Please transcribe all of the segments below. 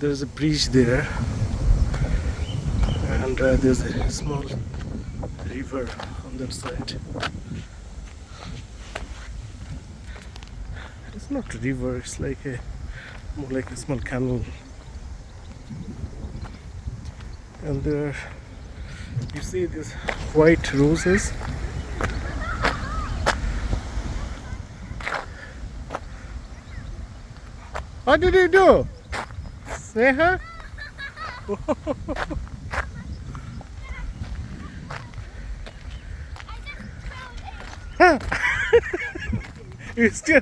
there's a bridge there, and there's a small river on that side. It's not a river, it's like a more like a small canal. And there you see these white roses. What did you do? Say hi. You still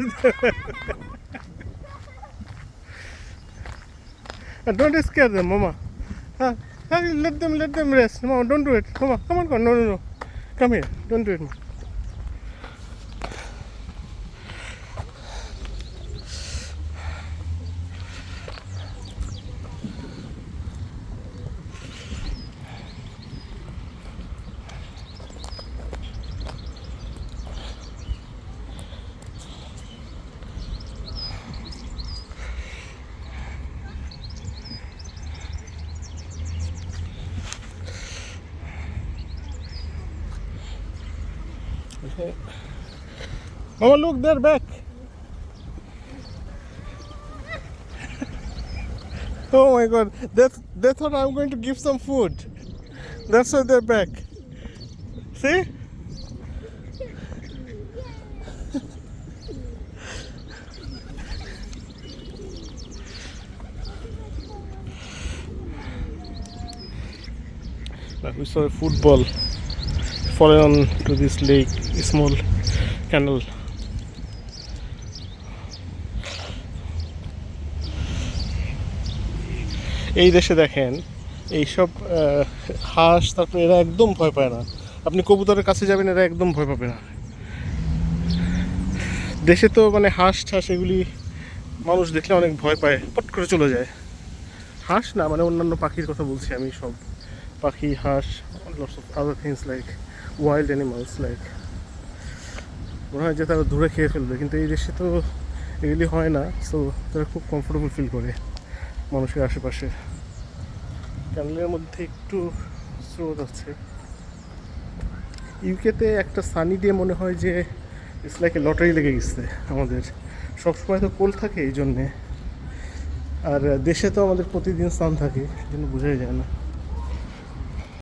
don't scare them, Mama. Let them rest. Mama, don't do it. Mama, come on, no. Come here. Don't do it, Mama. Okay. Mama, look, they're back. Oh my God, they thought I'm going to give some food. That's why they're back. See? We saw a football fallen on to this lake, a small canal. এই দেশে দেখেন এইসব হাঁস, তারপরে এরা একদম ভয় পায় না। আপনি কবুতরের কাছে যাবেন, এরা একদম ভয় পাবে না। দেশে তো মানে হাঁস ঠাস এগুলি মানুষ দেখলে অনেক ভয় পায়, পট করে চলে যায়। হাঁস না, মানে অন্যান্য পাখির কথা বলছি আমি, সব পাখি, হাঁস, lots of other things like wild animals, like মনে হয় যে তারা ধরে খেয়ে ফেলবে, কিন্তু এই দেশে তো এগুলি হয় না। সো তারা খুব কমফোর্টেবল ফিল করে মানুষের আশেপাশে। ক্যানেলের মধ্যে একটু স্রোত আছে। ইউকেতে একটা সানি ডে মনে হয় যে ইটস লাইক এ লটারি লেগে গেছে আমাদের। সবসময় তো কোল্ড থাকে এই জন্যে, আর দেশে তো আমাদের প্রতিদিন সান থাকে, এই জন্য বোঝাই যায় না।